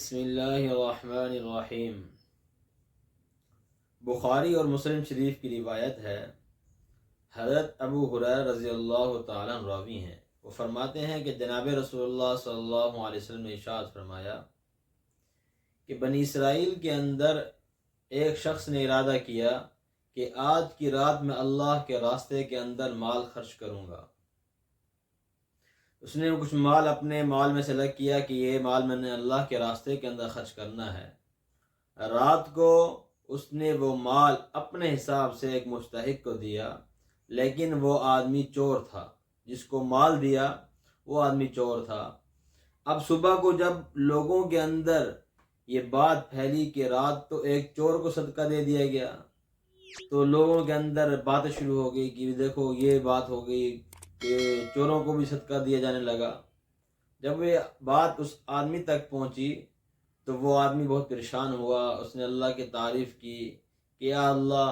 بسم اللہ الرحمن الرحیم۔ بخاری اور مسلم شریف کی روایت ہے، حضرت ابو ہریرہ رضی اللہ تعالیٰ عنہ راوی ہیں۔ وہ فرماتے ہیں کہ جناب رسول اللہ صلی اللہ علیہ وسلم نے ارشاد فرمایا کہ بنی اسرائیل کے اندر ایک شخص نے ارادہ کیا کہ آج کی رات میں اللہ کے راستے کے اندر مال خرچ کروں گا۔ اس نے کچھ مال اپنے مال میں سلیکٹ کیا کہ یہ مال میں نے اللہ کے راستے کے اندر خرچ کرنا ہے۔ رات کو اس نے وہ مال اپنے حساب سے ایک مستحق کو دیا، لیکن وہ آدمی چور تھا، جس کو مال دیا وہ آدمی چور تھا۔ اب صبح کو جب لوگوں کے اندر یہ بات پھیلی کہ رات تو ایک چور کو صدقہ دے دیا گیا، تو لوگوں کے اندر باتیں شروع ہو گئی کہ دیکھو یہ بات ہو گئی کہ چوروں کو بھی صدقہ دیا جانے لگا۔ جب یہ بات اس آدمی تک پہنچی تو وہ آدمی بہت پریشان ہوا۔ اس نے اللہ کی تعریف کی کہ یا اللہ،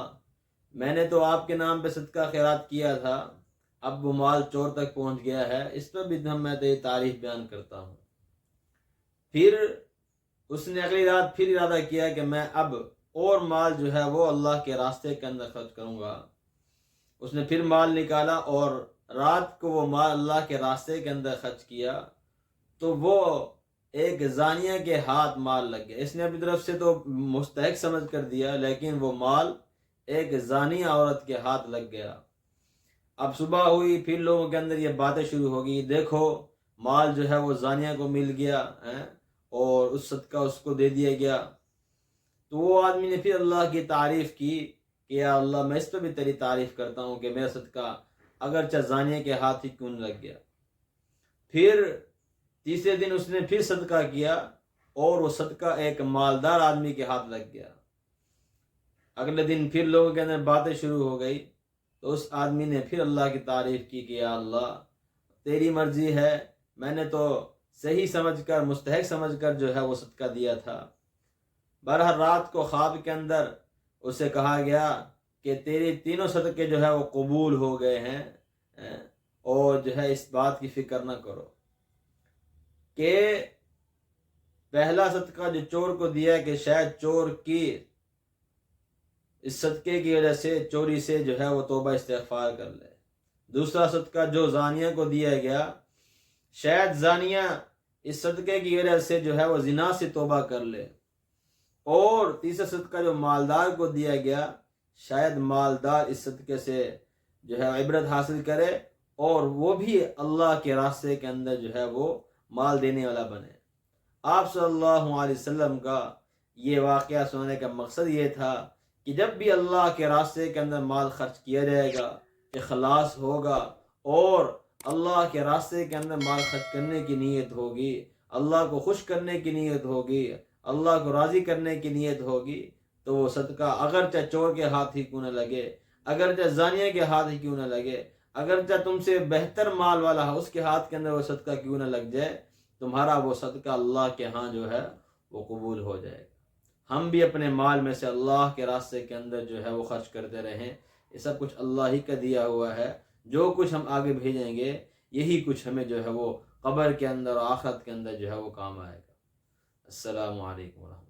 میں نے تو آپ کے نام پہ صدقہ خیرات کیا تھا، اب وہ مال چور تک پہنچ گیا ہے، اس پر بھی میں تیری تعریف بیان کرتا ہوں۔ پھر اس نے اگلی رات پھر ارادہ کیا کہ میں اب اور مال جو ہے وہ اللہ کے راستے کے اندر خرچ کروں گا۔ اس نے پھر مال نکالا اور رات کو وہ مال اللہ کے راستے کے اندر خرچ کیا، تو وہ ایک زانیہ کے ہاتھ مال لگ گیا۔ اس نے اپنی طرف سے تو مستحق سمجھ کر دیا، لیکن وہ مال ایک زانیہ عورت کے ہاتھ لگ گیا۔ اب صبح ہوئی، پھر لوگوں کے اندر یہ باتیں شروع ہو گئی، دیکھو مال جو ہے وہ زانیہ کو مل گیا ہے اور اس صدقہ اس کو دے دیا گیا۔ تو وہ آدمی نے پھر اللہ کی تعریف کی کہ یا اللہ، میں اس پہ بھی تیری تعریف کرتا ہوں کہ میرا صدقہ اگرچہ زانیہ کے ہاتھ ہی کیوں نہ لگ گیا۔ پھر تیسرے دن اس نے پھر صدقہ کیا اور وہ صدقہ ایک مالدار آدمی کے ہاتھ لگ گیا۔ اگلے دن پھر لوگوں کے اندر باتیں شروع ہو گئی، تو اس آدمی نے پھر اللہ کی تعریف کی کہ یا اللہ، تیری مرضی ہے، میں نے تو صحیح سمجھ کر مستحق سمجھ کر جو ہے وہ صدقہ دیا تھا۔ بہرحال رات کو خواب کے اندر اسے کہا گیا کہ تیری تینوں صدقے جو ہے وہ قبول ہو گئے ہیں، اور جو ہے اس بات کی فکر نہ کرو کہ پہلا صدقہ جو چور کو دیا کہ شاید چور کی اس صدقے کی وجہ سے چوری سے جو ہے وہ توبہ استغفار کر لے۔ دوسرا صدقہ جو زانیہ کو دیا گیا، شاید زانیہ اس صدقے کی وجہ سے جو ہے وہ زنا سے توبہ کر لے۔ اور تیسرا صدقہ جو مالدار کو دیا گیا، شاید مالدار اس صدقے سے جو ہے عبرت حاصل کرے اور وہ بھی اللہ کے راستے کے اندر جو ہے وہ مال دینے والا بنے۔ آپ صلی اللہ علیہ وسلم کا یہ واقعہ سنانے کا مقصد یہ تھا کہ جب بھی اللہ کے راستے کے اندر مال خرچ کیا جائے گا، اخلاص ہوگا اور اللہ کے راستے کے اندر مال خرچ کرنے کی نیت ہوگی، اللہ کو خوش کرنے کی نیت ہوگی، اللہ کو راضی کرنے کی نیت ہوگی، تو وہ صدقہ اگرچہ چور کے ہاتھ ہی کیوں نہ لگے، اگرچہ زانیہ کے ہاتھ ہی کیوں نہ لگے، اگرچہ تم سے بہتر مال والا ہے اس کے ہاتھ کے اندر وہ صدقہ کیوں نہ لگ جائے، تمہارا وہ صدقہ اللہ کے ہاں جو ہے وہ قبول ہو جائے گا۔ ہم بھی اپنے مال میں سے اللہ کے راستے کے اندر جو ہے وہ خرچ کرتے رہیں۔ یہ سب کچھ اللہ ہی کا دیا ہوا ہے۔ جو کچھ ہم آگے بھیجیں گے، یہی کچھ ہمیں جو ہے وہ قبر کے اندر اور آخرت کے اندر جو ہے وہ کام آئے گا۔ السلام علیکم ورحمۃ اللہ۔